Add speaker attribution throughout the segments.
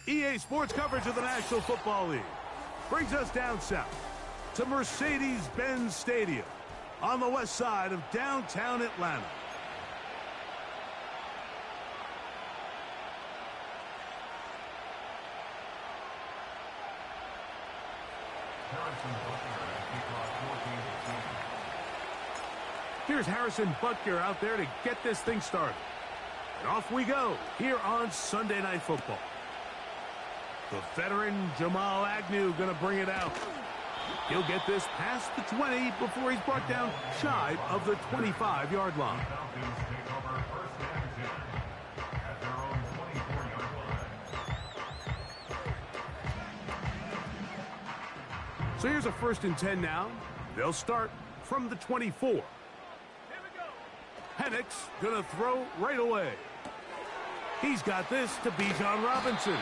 Speaker 1: EA Sports coverage of the National Football League brings us down south to Mercedes-Benz Stadium on the west side of downtown Atlanta. Here's Harrison Butker out there to get this thing started. And off we go here on Sunday Night Football. The veteran Jamal Agnew going to bring it out. He'll get this past the 20 before he's brought down shy of the 25-yard line. So here's a 1st and 10 now. They'll start from the 24. Here we go. Penix going to throw right away. He's got this to Bijan Robinson.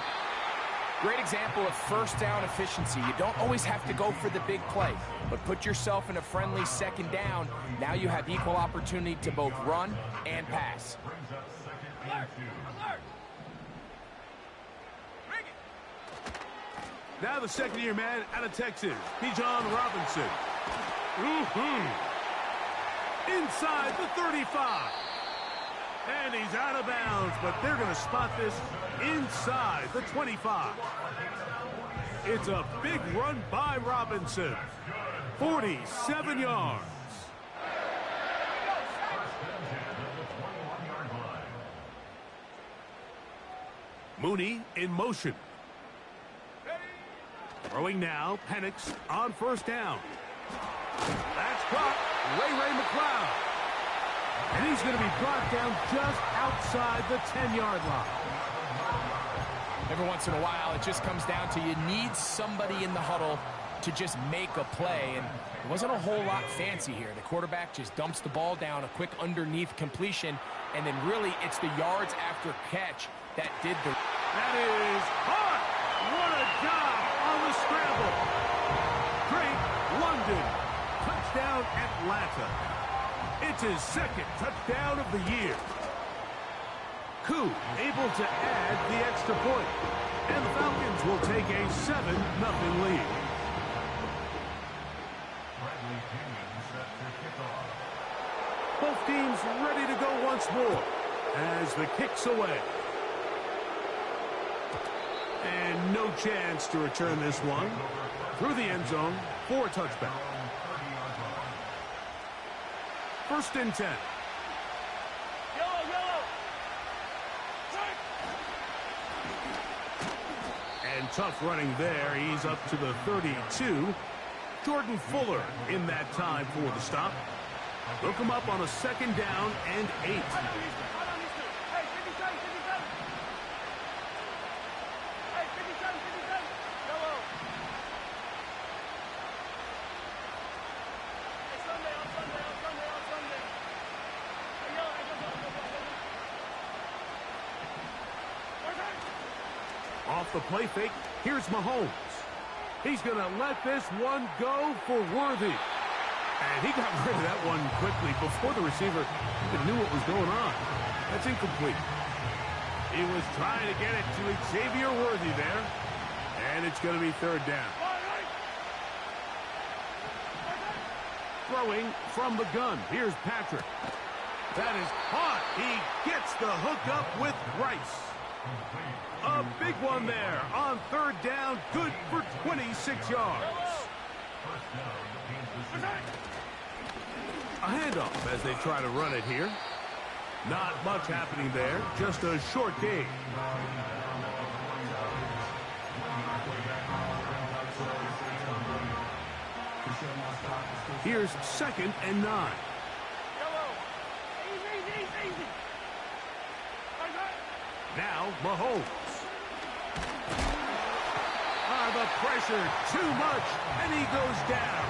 Speaker 2: Great example of first down efficiency. You don't always have to go for the big play, but put yourself in a friendly 2nd down. Now you have equal opportunity to both run and pass.
Speaker 1: Now the 2nd-year man out of Texas, Bijan Robinson. Inside the 35. And he's out of bounds, but they're going to spot this inside the 25. It's a big run by Robinson. 47 yards. Mooney in motion. Throwing now, Penix on 1st down. That's caught. Ray McCloud. And he's going to be brought down just outside the 10-yard line.
Speaker 2: Every once in a while, it just comes down to you need somebody in the huddle to just make a play. And it wasn't a whole lot fancy here. The quarterback just dumps the ball down, a quick underneath completion, and then really it's the yards after catch that did the...
Speaker 1: That is hot! What a job on the scramble! Drake London, touchdown Atlanta. It's his 2nd touchdown of the year. Koo able to add the extra point. And the Falcons will take a 7-0 lead. Both teams ready to go once more as the kick's away. And no chance to return this one through the end zone for a touchback. 1st and 10. And tough running there. He's up to the 32. Jordan Fuller in that time for the stop. They'll come up on a 2nd down and 8. Off the play fake, here's Mahomes. He's going to let this one go for Worthy. And he got rid of that one quickly before the receiver even knew what was going on. That's incomplete. He was trying to get it to Xavier Worthy there. And it's going to be 3rd down. Throwing from the gun. Here's Patrick. That is hot. He gets the hook up with Rice. A big one there on 3rd down. Good for 26 yards. A handoff as they try to run it here. Not much happening there. Just a short gain. Here's 2nd and 9. Now Mahomes. The pressure too much, and he goes down.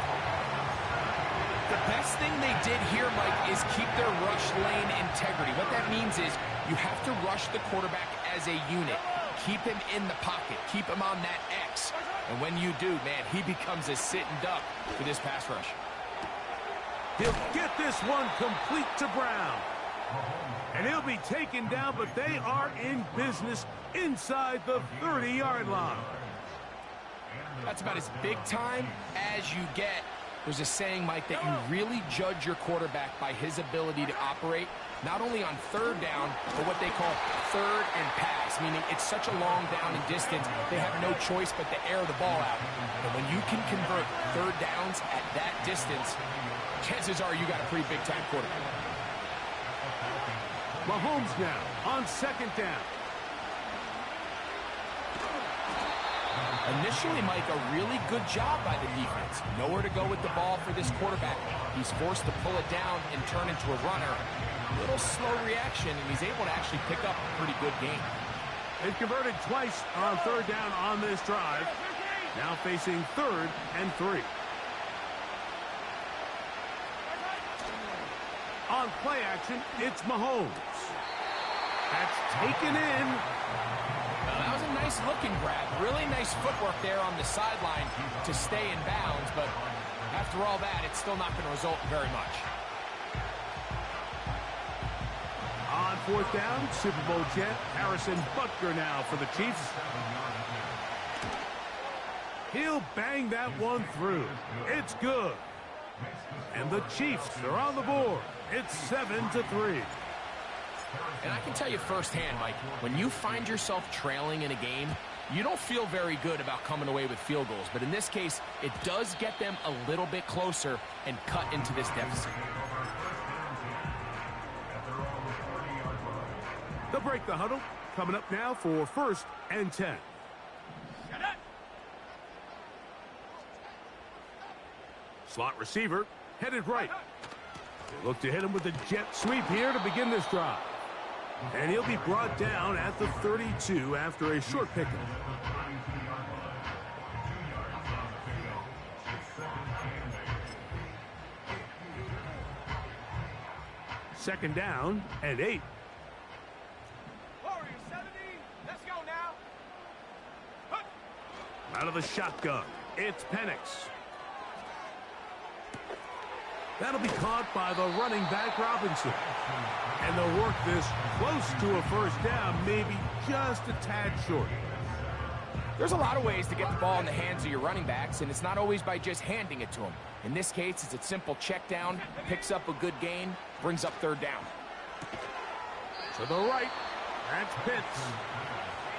Speaker 2: The best thing they did here, Mike, is keep their rush lane integrity. What that means is you have to rush the quarterback as a unit. Keep him in the pocket. Keep him on that X. And when you do, man, he becomes a sitting duck for this pass rush.
Speaker 1: He'll get this one complete to Brown. And he'll be taken down, but they are in business inside the 30-yard line.
Speaker 2: That's about as big time as you get. There's a saying, Mike, that you really judge your quarterback by his ability to operate, not only on third down, but what they call third and pass, meaning it's such a long down and distance, they have no choice but to air the ball out. And when you can convert third downs at that distance, chances are you got a pretty big-time quarterback.
Speaker 1: Mahomes now on second down.
Speaker 2: Initially, Mike, a really good job by the defense. Nowhere to go with the ball for this quarterback. He's forced to pull it down and turn into a runner. A little slow reaction, and he's able to actually pick up a pretty good game.
Speaker 1: They've converted twice on third down on this drive. Now facing 3rd and 3. On play action, it's Mahomes. That's taken in.
Speaker 2: Well, that was a nice looking grab. Really nice footwork there on the sideline to stay in bounds, but after all that, it's still not going to result in very much.
Speaker 1: On 4th down, Super Bowl champ Harrison Butker now for the Chiefs. He'll bang that one through. It's good. And the Chiefs are on the board. It's 7-3.
Speaker 2: And I can tell you firsthand, Mike, when you find yourself trailing in a game, you don't feel very good about coming away with field goals. But in this case, it does get them a little bit closer and cut into this deficit.
Speaker 1: They'll break the huddle. Coming up now for 1st and 10. Slot receiver headed right. They look to hit him with a jet sweep here to begin this drive. And he'll be brought down at the 32 after a short pickup. Second down and 8.
Speaker 3: Warriors 70, let's go now.
Speaker 1: Out of the shotgun, it's Penix. That'll be caught by the running back, Robinson. And they'll work this close to a first down, maybe just a tad short.
Speaker 2: There's a lot of ways to get the ball in the hands of your running backs, and it's not always by just handing it to them. In this case, it's a simple check down, picks up a good gain, brings up 3rd down.
Speaker 1: To the right, that's Pitts.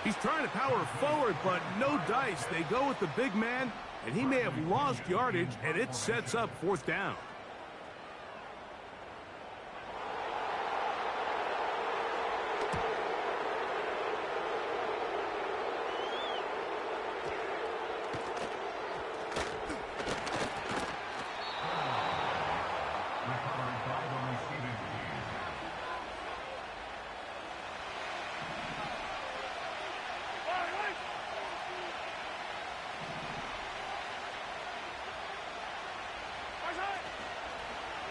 Speaker 1: He's trying to power forward, but no dice. They go with the big man, and he may have lost yardage, and it sets up 4th down.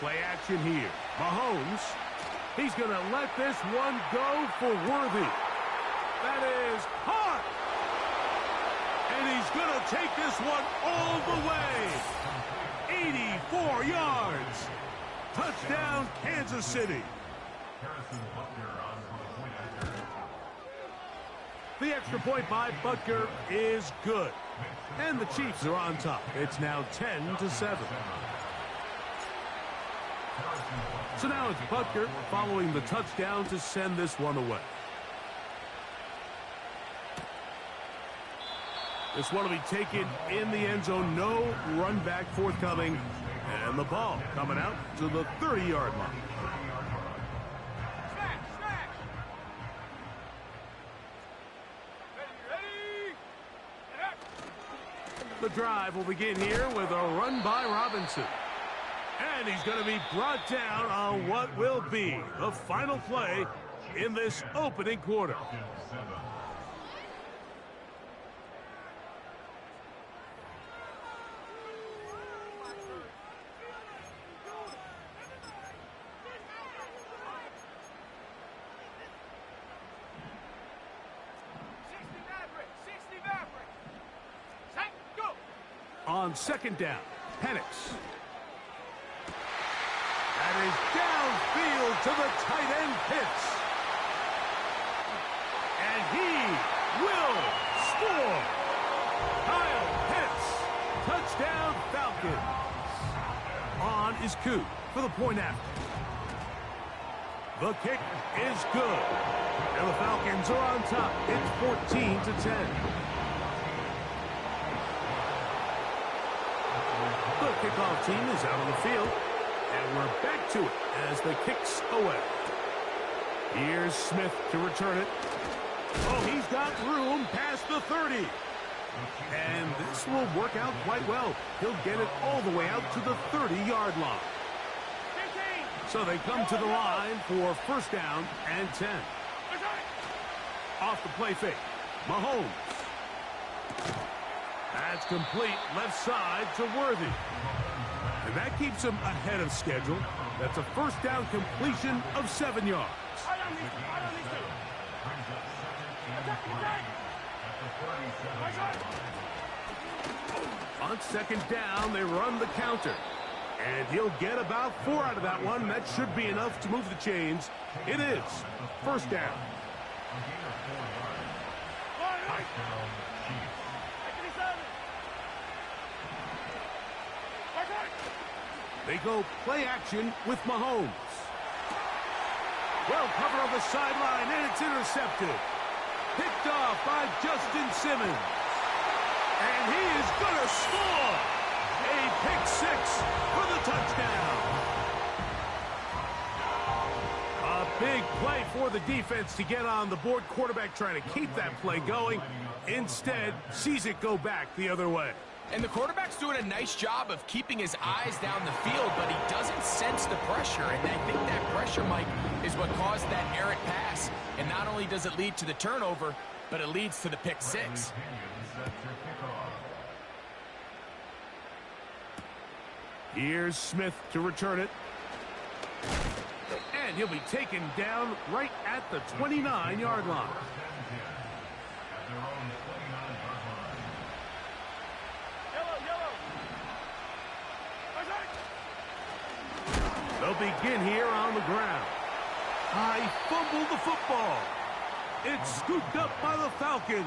Speaker 1: Play action here. Mahomes. He's going to let this one go for Worthy. That is caught. And he's going to take this one all the way. 84 yards. Touchdown, Kansas City. The extra point by Butker is good. And the Chiefs are on top. It's now 10-7. So now it's Butker following the touchdown to send this one away. This one will be taken in the end zone. No run back forthcoming. And the ball coming out to the 30-yard line. The drive will begin here with a run by Robinson. And he's going to be brought down on what will be the final play in this opening quarter. On second down, Penix. That is downfield to the tight end Pitts. And he will score. Kyle Pitts. Touchdown Falcons. On is Coop for the point after. The kick is good. And the Falcons are on top. It's 14-10. The kickoff team is out on the field. And we're back to it as the kick's away. Here's Smith to return it. Oh, he's got room past the 30. And this will work out quite well. He'll get it all the way out to the 30-yard line. So they come to the line for first down and 10. Off the play fake. Mahomes. That's complete left side to Worthy. And that keeps him ahead of schedule. That's a first down completion of 7 yards. On second down, they run the counter. And he'll get about 4 out of that one. That should be enough to move the chains. It is first down. They go play action with Mahomes. Well covered on the sideline, and it's intercepted. Picked off by Justin Simmons. And he is going to score. A pick six for the touchdown. A big play for the defense to get on the board. Quarterback trying to keep that play going. Instead, sees it go back the other way.
Speaker 2: And the quarterback's doing a nice job of keeping his eyes down the field, but he doesn't sense the pressure. And I think that pressure, Mike, is what caused that errant pass. And not only does it lead to the turnover, but it leads to the pick six.
Speaker 1: Here's Smith to return it. And he'll be taken down right at the 29-yard line. They'll begin here on the ground. I fumbled the football. It's scooped up by the Falcons.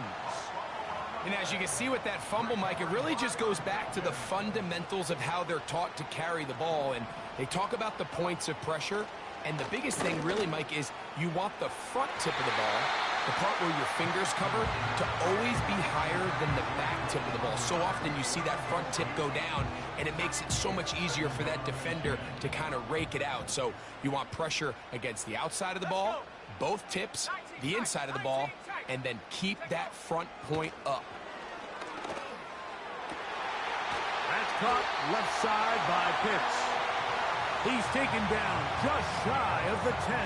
Speaker 2: And as you can see with that fumble, Mike, it really just goes back to the fundamentals of how they're taught to carry the ball. And they talk about the points of pressure. And the biggest thing really, Mike, is you want the front tip of the ball, the part where your fingers cover, to always be higher than the back tip of the ball. So often you see that front tip go down, and it makes it so much easier for that defender to kind of rake it out. So you want pressure against the outside of the ball, both tips, the inside of the ball, and then keep that front point up.
Speaker 1: That's caught left side by Pitts. He's taken down just shy of the 10.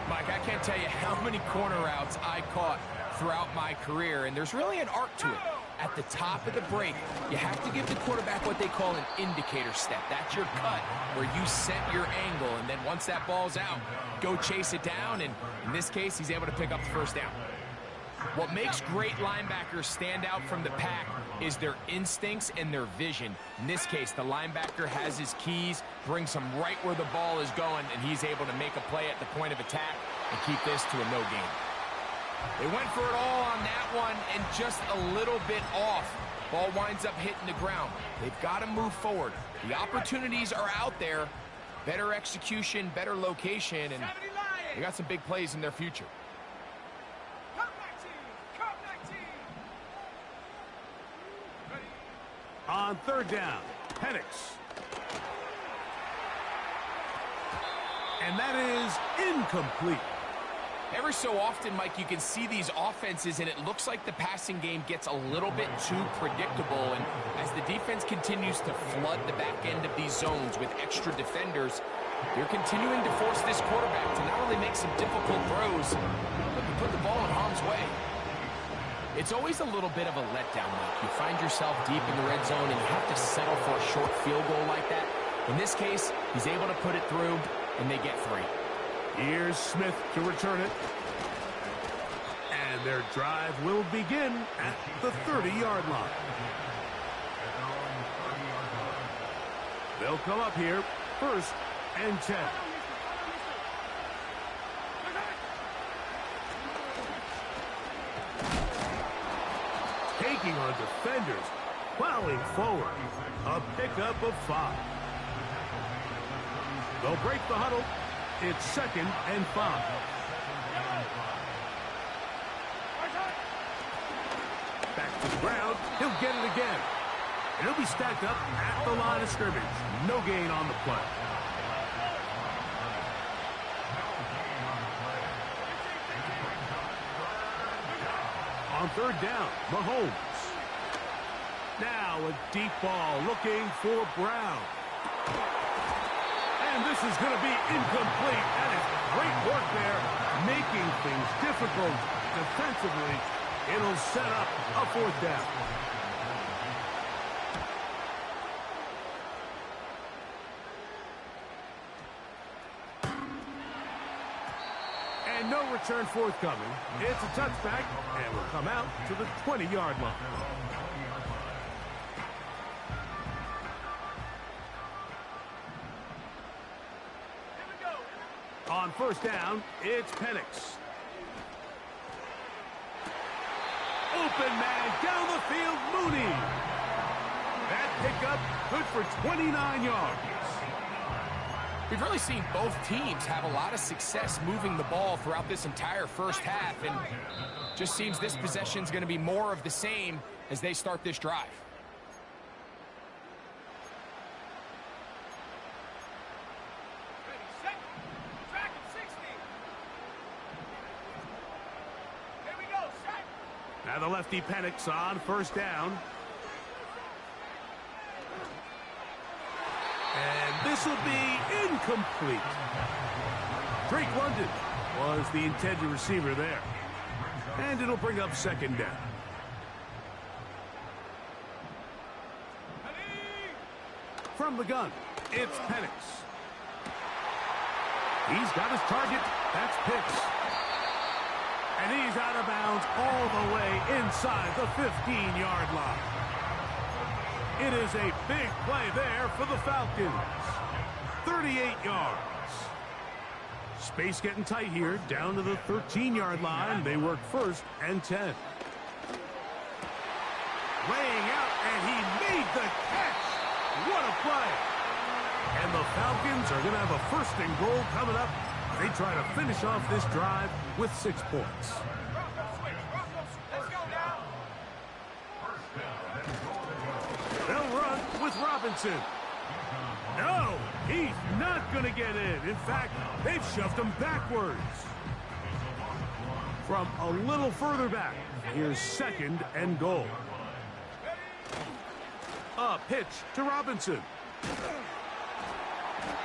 Speaker 2: Mike, I can't tell you how many corner routes I caught throughout my career, and there's really an art to it. At the top of the break, you have to give the quarterback what they call an indicator step. That's your cut, where you set your angle, and then once that ball's out, go chase it down, and in this case, he's able to pick up the first down. What makes great linebackers stand out from the pack is their instincts and their vision. In this case, the linebacker has his keys, brings him right where the ball is going, and he's able to make a play at the point of attack and keep this to a no gain. They went for it all on that one and just a little bit off. Ball winds up hitting the ground. They've got to move forward. The opportunities are out there. Better execution, better location, and they got some big plays in their future.
Speaker 1: On third down, Penix. And that is incomplete.
Speaker 2: Every so often, Mike, you can see these offenses, and it looks like the passing game gets a little bit too predictable. And as the defense continues to flood the back end of these zones with extra defenders, they're continuing to force this quarterback to not only make some difficult throws, but to put the ball in harm's way. It's always a little bit of a letdown, Mike. You find yourself deep in the red zone, and you have to settle for a short field goal like that. In this case, he's able to put it through, and they get 3.
Speaker 1: Here's Smith to return it. And their drive will begin at the 30-yard line. They'll come up here, first and 10. taking on defenders, plowing forward. A pickup of 5. They'll break the huddle. It's 2nd and 5. Back to the ground. He'll get it again. And he'll be stacked up at the line of scrimmage. No gain on the play. On 3rd down, Mahomes. Now a deep ball looking for Brown. And this is going to be incomplete. That is great work there, making things difficult defensively. It'll set up a 4th down. And no return forthcoming. It's a touchback, and will come out to the 20-yard line. On 1st down, it's Penix. Open man down the field, Mooney. That pickup good for 29 yards.
Speaker 2: We've really seen both teams have a lot of success moving the ball throughout this entire first half, and just seems this possession's going to be more of the same as they start this drive.
Speaker 1: Now the lefty Penix on 1st down. And this will be incomplete. Drake London was the intended receiver there. And it'll bring up 2nd down. From the gun, it's Penix. He's got his target. That's Pitts. And he's out of bounds all the way inside the 15-yard line. It is a big play there for the Falcons. 38 yards. Space getting tight here, down to the 13-yard line. They work 1st and 10. Laying out, and he made the catch. What a play. And the Falcons are going to have a 1st and goal coming up. They try to finish off this drive with 6 points. They'll run with Robinson. No, he's not going to get in. In fact, they've shoved him backwards. From a little further back, here's 2nd and goal. A pitch to Robinson.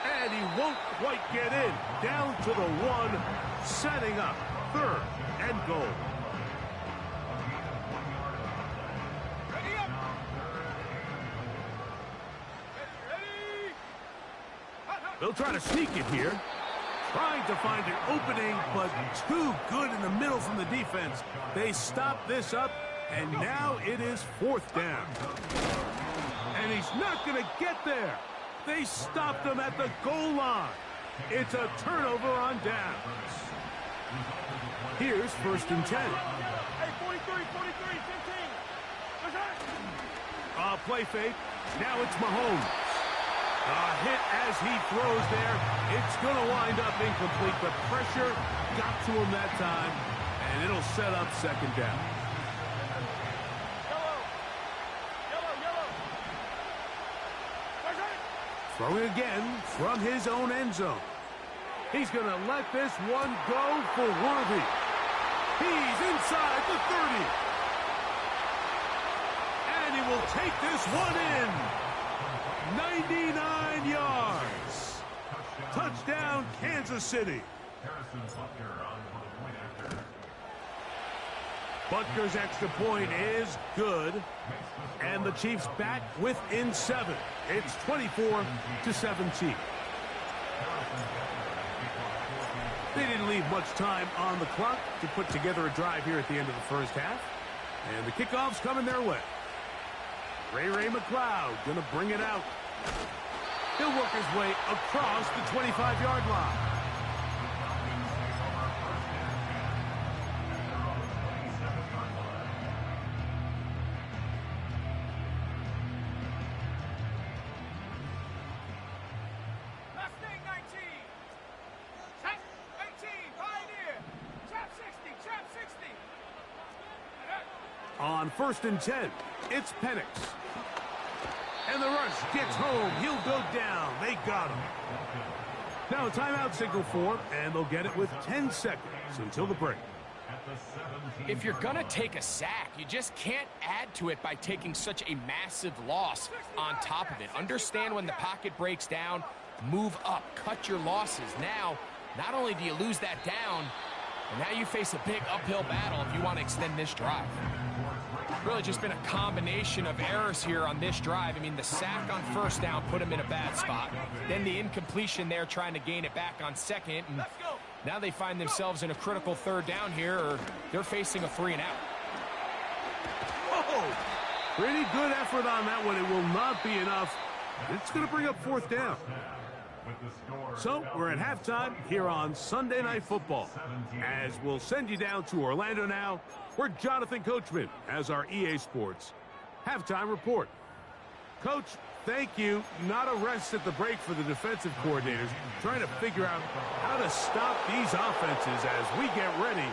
Speaker 1: And he won't quite get in. Down to the 1, setting up 3rd and goal. They'll try to sneak it here. Trying to find an opening, but too good in the middle from the defense. They stop this up, and now it is 4th down. And he's not going to get there. They stopped him at the goal line. It's a turnover on downs. Here's 1st and 10.
Speaker 3: Hey, 43, 15.
Speaker 1: Play fake. Now it's Mahomes. A hit as he throws there. It's going to wind up incomplete, but pressure got to him that time, and it'll set up 2nd down. Throwing again from his own end zone. He's going to let this one go for Worthy. He's inside the 30. And he will take this one in. 99 yards. Touchdown, Kansas City. Butker's extra point is good. And the Chiefs back within 7. It's 24-17. They didn't leave much time on the clock to put together a drive here at the end of the first half. And the kickoff's coming their way. Ray McLeod going to bring it out. He'll work his way across the 25-yard line. On 1st and 10, it's Penix. And the rush gets home. He'll go down. They got him. Now a timeout signal for him, and they'll get it with 10 seconds until the break.
Speaker 2: If you're going to take a sack, you just can't add to it by taking such a massive loss on top of it. Understand when the pocket breaks down, move up, cut your losses. Now, not only do you lose that down, but now you face a big uphill battle if you want to extend this drive. Really just been a combination of errors here on this drive. I mean, the sack on 1st down put him in a bad spot. Then the incompletion there trying to gain it back on 2nd. And now they find themselves in a critical 3rd down here, or they're facing a 3-and-out.
Speaker 1: Whoa! Pretty good effort on that one. It will not be enough. It's going to bring up 4th down. So we're at halftime here on Sunday Night Football. As we'll send you down to Orlando now, where Jonathan Coachman has our EA Sports halftime report. Coach, thank you. Not a rest at the break for the defensive coordinators, trying to figure out how to stop these offenses as we get ready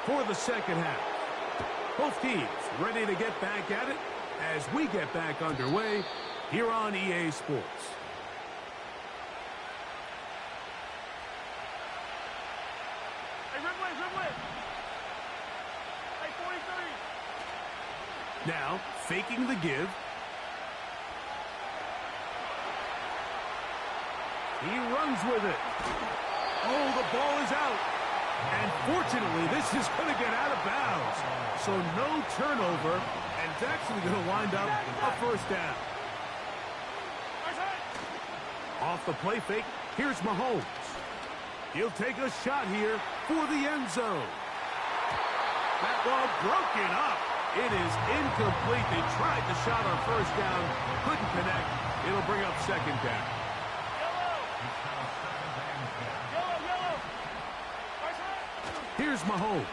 Speaker 1: for the second half. Both teams ready to get back at it as we get back underway here on EA Sports. Now, faking the give. He runs with it. Oh, the ball is out. And fortunately, this is going to get out of bounds. So no turnover, and it's actually going to wind up a 1st down. Off the play fake, here's Mahomes. He'll take a shot here for the end zone. That ball broken up. It is incomplete. They tried the shot on 1st down. Couldn't connect. It'll bring up 2nd down. Here's Mahomes.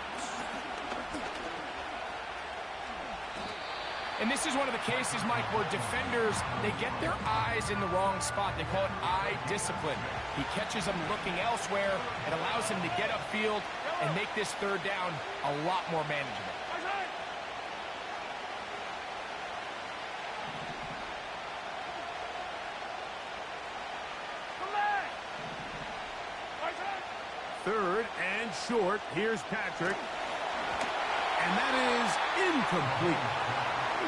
Speaker 2: And this is one of the cases, Mike, where defenders, they get their eyes in the wrong spot. They call it eye discipline. He catches them looking elsewhere. It allows him to get upfield and make this 3rd down a lot more manageable.
Speaker 1: Third and short. Here's Patrick. And that is incomplete.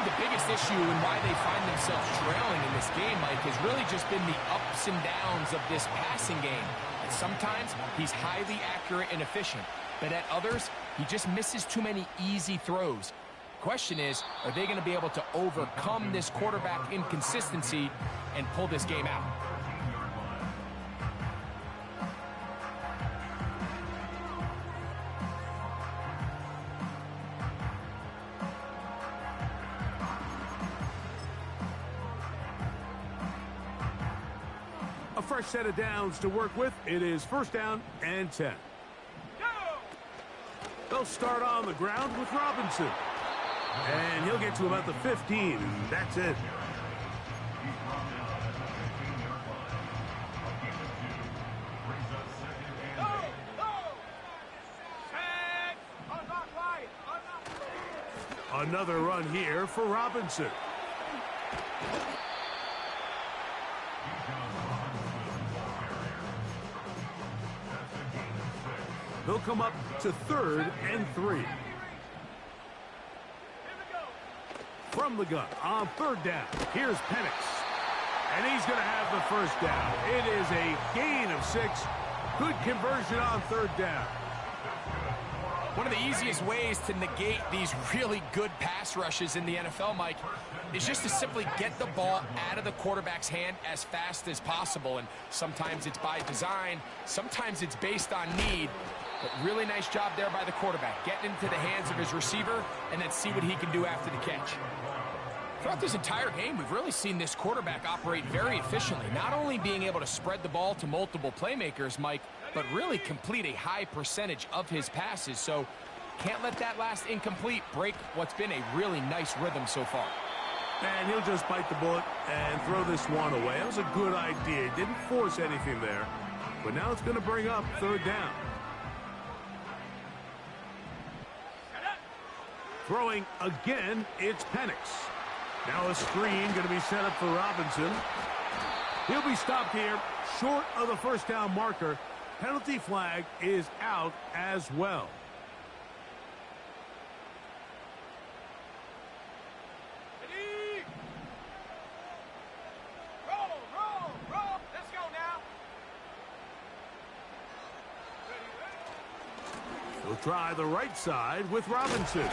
Speaker 2: The biggest issue and why they find themselves trailing in this game, Mike, has really just been the ups and downs of this passing game. And sometimes he's highly accurate and efficient, but at others, he just misses too many easy throws. Question is, are they going to be able to overcome this quarterback inconsistency and pull this game out?
Speaker 1: A fresh set of downs to work with. It is 1st down and 10. They'll start on the ground with Robinson. And he'll get to about the 15. That's it. Another run here for Robinson. They'll come up to 3rd and 3. From the gun on 3rd down. Here's Penix. And he's going to have the 1st down. It is a gain of 6. Good conversion on 3rd down.
Speaker 2: One of the easiest ways to negate these really good pass rushes in the NFL, Mike, is just to simply get the ball out of the quarterback's hand as fast as possible. And sometimes it's by design, sometimes it's based on need. But really nice job there by the quarterback, getting into the hands of his receiver and then see what he can do after the catch. Throughout this entire game, we've really seen this quarterback operate very efficiently, not only being able to spread the ball to multiple playmakers, Mike, but really complete a high percentage of his passes. So can't let that last incomplete break what's been a really nice rhythm so far.
Speaker 1: And he'll just bite the bullet and throw this one away. That was a good idea. Didn't force anything there. But now it's going to bring up 3rd down. Throwing again, it's Penix. Now a screen going to be set up for Robinson. He'll be stopped here short of the first down marker. Penalty flag is out as well.
Speaker 3: Roll. Let's go now.
Speaker 1: He'll try the right side with Robinson.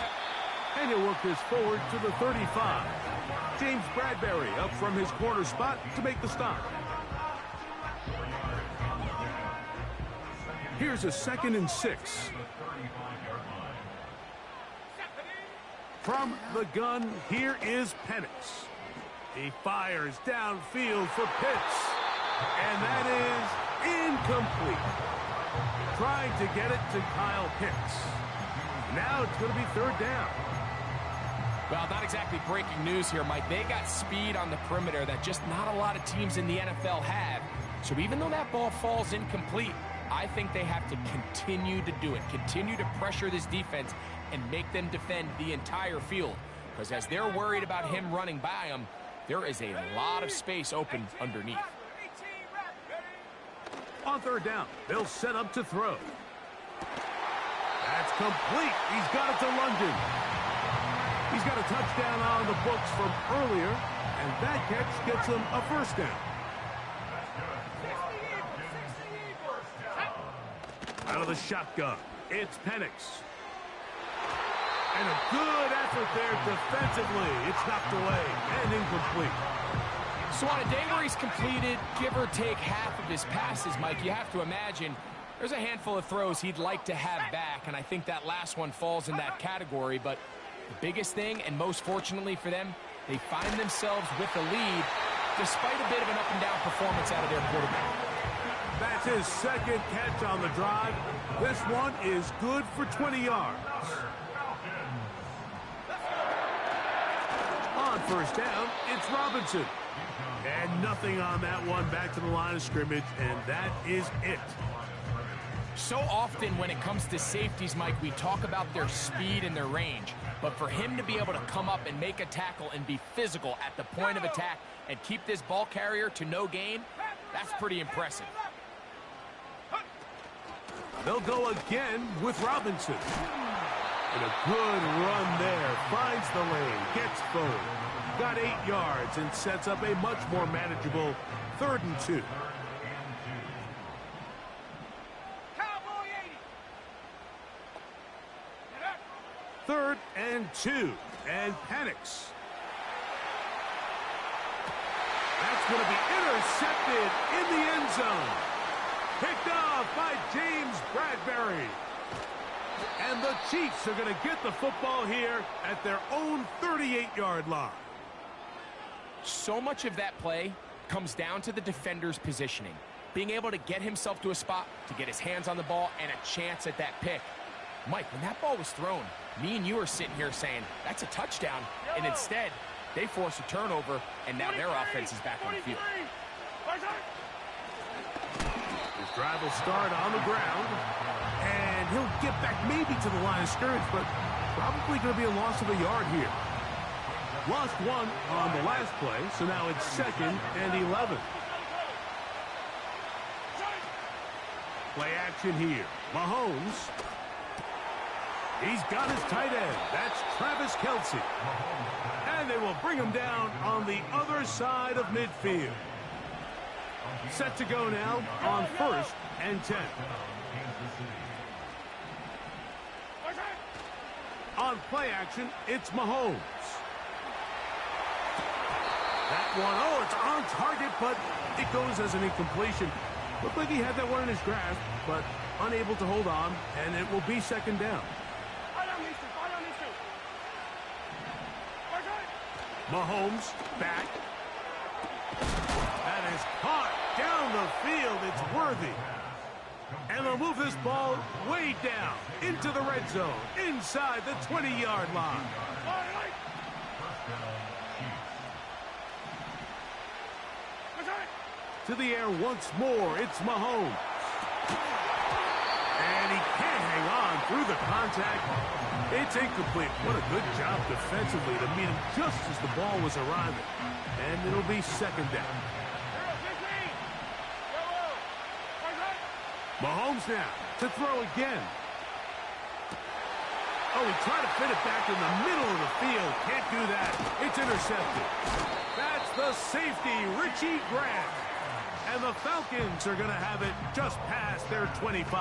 Speaker 1: And he'll work this forward to the 35. James Bradbury up from his corner spot to make the stop. Here's a 2nd and 6. From the gun, here is Penix. He fires downfield for Pitts. And that is incomplete. Trying to get it to Kyle Pitts. Now it's going to be 3rd down.
Speaker 2: Well, not exactly breaking news here, Mike. They got speed on the perimeter that just not a lot of teams in the NFL have. So even though that ball falls incomplete, I think they have to continue to do it. Continue to pressure this defense and make them defend the entire field. Because as they're worried about him running by them, there is a lot of space open underneath.
Speaker 1: On 3rd down, they'll set up to throw. That's complete. He's got it to London. He's got a touchdown on the books from earlier, and that catch gets him a 1st down. Out of the shotgun, it's Penix. And a good effort there defensively. It's knocked away and incomplete.
Speaker 2: So on a day where he's completed, give or take half of his passes, Mike, you have to imagine there's a handful of throws he'd like to have back, and I think that last one falls in that category. But the biggest thing, and most fortunately for them, they find themselves with the lead despite a bit of an up-and-down performance out of their quarterback.
Speaker 1: That's his 2nd catch on the drive. This one is good for 20 yards. On 1st down, it's Robinson. And nothing on that one, back to the line of scrimmage, and that is it.
Speaker 2: So often when it comes to safeties, Mike, we talk about their speed and their range. But for him to be able to come up and make a tackle and be physical at the point of attack and keep this ball carrier to no gain, that's pretty impressive.
Speaker 1: They'll go again with Robinson. And a good run there. Finds the lane, gets forward. Got 8 yards and sets up a much more manageable 3rd and 2.
Speaker 3: Cowboy 80.
Speaker 1: 3rd and 2. And Penix. That's going to be intercepted in the end zone. Picked off by James Bradbury. And the Chiefs are going to get the football here at their own 38-yard line.
Speaker 2: So much of that play comes down to the defender's positioning. Being able to get himself to a spot, to get his hands on the ball, and a chance at that pick. Mike, when that ball was thrown, me and you are sitting here saying, that's a touchdown. And instead, they force a turnover, and now their offense is back on the field.
Speaker 1: His drive will start on the ground. And he'll get back maybe to the line of scrimmage, but probably going to be a loss of a yard here. Lost 1 on the last play, so now it's 2nd and 11. Play action here. Mahomes. He's got his tight end. That's Travis Kelce. And they will bring him down on the other side of midfield. Set to go now on 1st and 10. On play action, it's Mahomes. That one, oh, it's on target, but it goes as an incompletion. Looked like he had that one in his grasp, but unable to hold on, and it will be 2nd down. Mahomes back. That is caught down the field. It's worthy. And they'll move this ball way down into the red zone, inside the 20-yard line. To the air once more, it's Mahomes. And he can't hang on through the contact. It's incomplete. What a good job defensively to meet him just as the ball was arriving. And it'll be second down. Mahomes now to throw again. Oh, he tried to fit it back in the middle of the field. Can't do that. It's intercepted. That's the safety, Richie Grant. And the Falcons are going to have it just past their 25.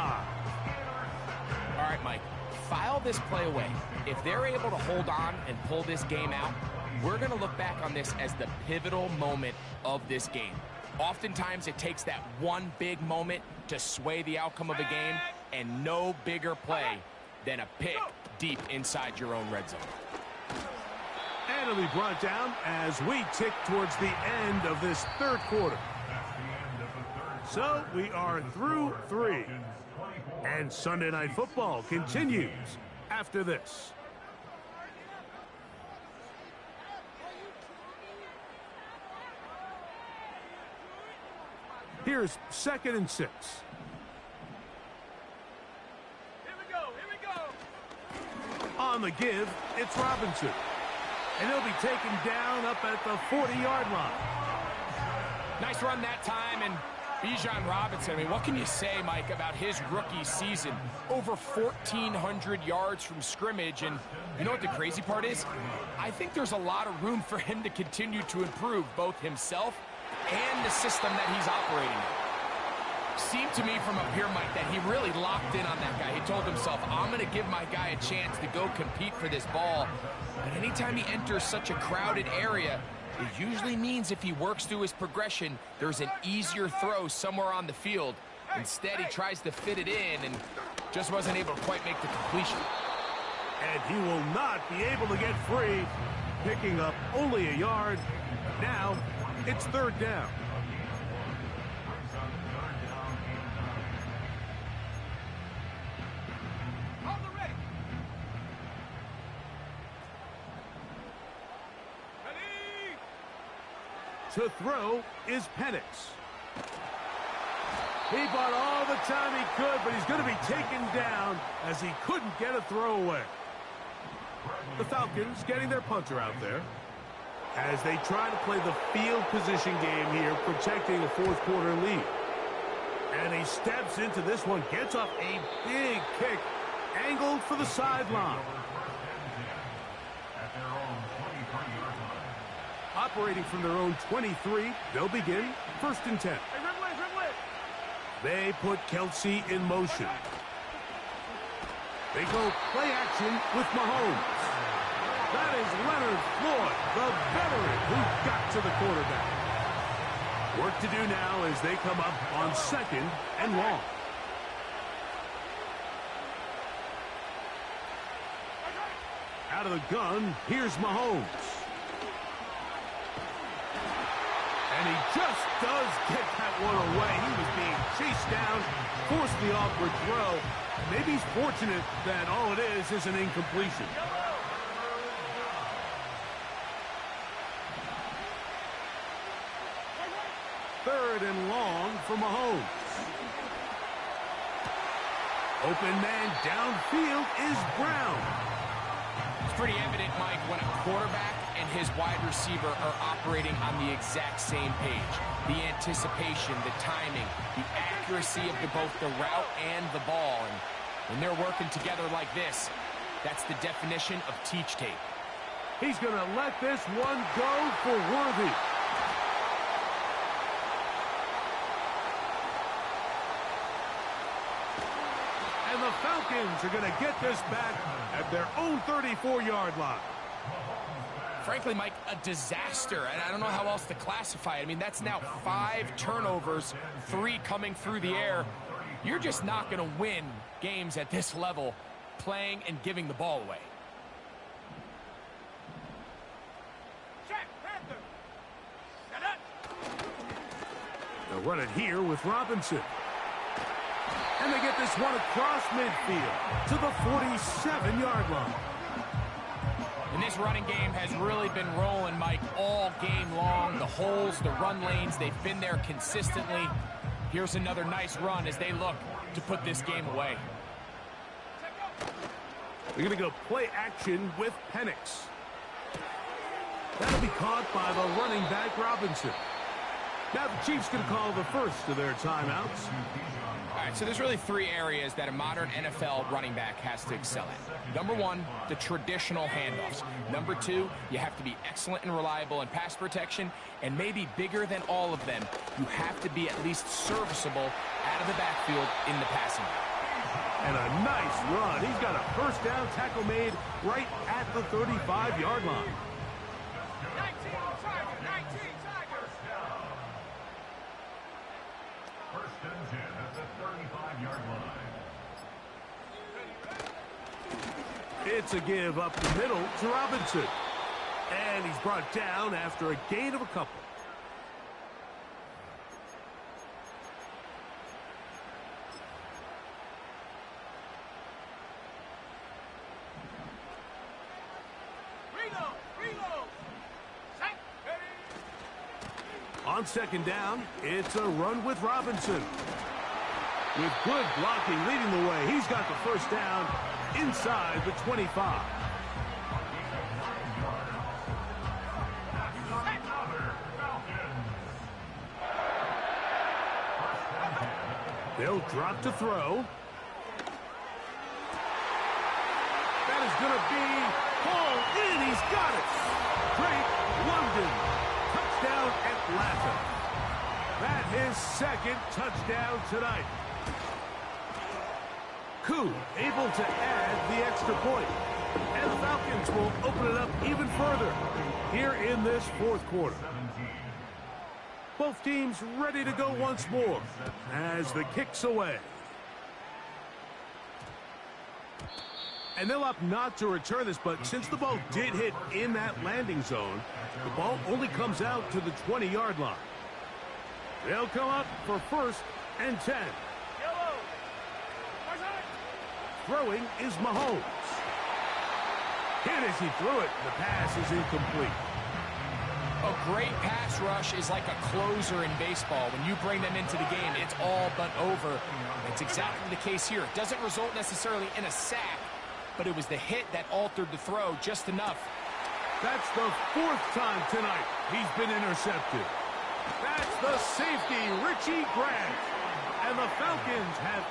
Speaker 2: All right, Mike, file this play away. If they're able to hold on and pull this game out, we're going to look back on this as the pivotal moment of this game. Oftentimes, it takes that one big moment to sway the outcome of a game, and no bigger play than a pick deep inside your own red zone.
Speaker 1: And it'll be brought down as we tick towards the end of this third quarter. So we are through 3. And Sunday Night Football continues after this. Here's 2nd and 6.
Speaker 3: Here we go.
Speaker 1: On the give, it's Robinson. And he'll be taken down up at the 40-yard line.
Speaker 2: Nice run that time, and Bijan Robinson, I mean, what can you say, Mike, about his rookie season? Over 1,400 yards from scrimmage, and you know what the crazy part is? I think there's a lot of room for him to continue to improve both himself and the system that he's operating in. Seemed to me from up here, Mike, that he really locked in on that guy. He told himself, I'm going to give my guy a chance to go compete for this ball. But anytime he enters such a crowded area, it usually means if he works through his progression, there's an easier throw somewhere on the field. Instead, he tries to fit it in and just wasn't able to quite make the completion.
Speaker 1: And he will not be able to get free, picking up only a yard. Now, it's 3rd down.
Speaker 3: On the ready. Ready.
Speaker 1: To throw is Penix. He bought all the time he could, but he's going to be taken down as he couldn't get a throw away. The Falcons getting their punter out there as they try to play the field position game here, protecting a 4th quarter lead. And he steps into this one, gets up a big kick, angled for the sideline. Operating from their own 23, they'll begin 1st and 10.
Speaker 3: Hey, dribble it.
Speaker 1: They put Kelsey in motion. They go play action with Mahomes. That is Leonard Floyd, the veteran who got to the quarterback. Work to do now as they come up on 2nd and long. Out of the gun, here's Mahomes. And he just does get that one away. He was being chased down, forced the awkward throw. Maybe he's fortunate that all it is an incompletion. 3rd and long for Mahomes. Open man downfield is Brown.
Speaker 2: It's pretty evident, Mike, when a quarterback and his wide receiver are operating on the exact same page. The anticipation, the timing, the accuracy of both the route and the ball. And when they're working together like this, that's the definition of teach tape.
Speaker 1: He's going to let this one go for Worthy. And the Falcons are going to get this back at their own 34-yard line.
Speaker 2: Frankly, Mike, a disaster, and I don't know how else to classify it. I mean, that's now 5 turnovers, 3 coming through the air. You're just not going to win games at this level playing and giving the ball away.
Speaker 3: Check, Panther. Set up.
Speaker 1: They'll run it here with Robinson. And they get this one across midfield to the 47-yard line.
Speaker 2: And this running game has really been rolling, Mike, all game long. The holes, the run lanes, they've been there consistently. Here's another nice run as they look to put this game away.
Speaker 1: They're going to go play action with Penix. That'll be caught by the running back, Robinson. Now the Chiefs going to call the first of their timeouts.
Speaker 2: All right, so there's really three areas that a modern NFL running back has to excel at. Number one, the traditional handoffs. Number two, you have to be excellent and reliable in pass protection. And maybe bigger than all of them, you have to be at least serviceable out of the backfield in the passing game.
Speaker 1: And a nice run. He's got a first down tackle made right at the 35-yard line.
Speaker 3: 19 Tigers, 19 Tigers.
Speaker 4: First and 10 at the 35-yard line.
Speaker 1: It's a give up the middle to Robinson. And he's brought down after a gain of a couple.
Speaker 3: Reload. Set. Ready.
Speaker 1: On second down, it's a run with Robinson. With good blocking leading the way, he's got the first down inside the 25. They'll drop to throw. That is going to be pulled in. He's got it. Drake London. Touchdown Atlanta. That his second touchdown tonight. Koo able to add the extra point. And the Falcons will open it up even further here in this fourth quarter. Both teams ready to go once more as the kick's away. And they'll opt not to return this, but since the ball did hit in that landing zone, the ball only comes out to the 20-yard line. They'll come up for first and 10.
Speaker 3: Yellow.
Speaker 1: Throwing is Mahomes. Hit as he threw it. The pass is incomplete.
Speaker 2: A great pass rush is like a closer in baseball. When you bring them into the game, it's all but over. It's exactly the case here. It doesn't result necessarily in a sack, but it was the hit that altered the throw just enough.
Speaker 1: That's the fourth time tonight he's been intercepted. That's the safety, Richie Grant. And the Falcons have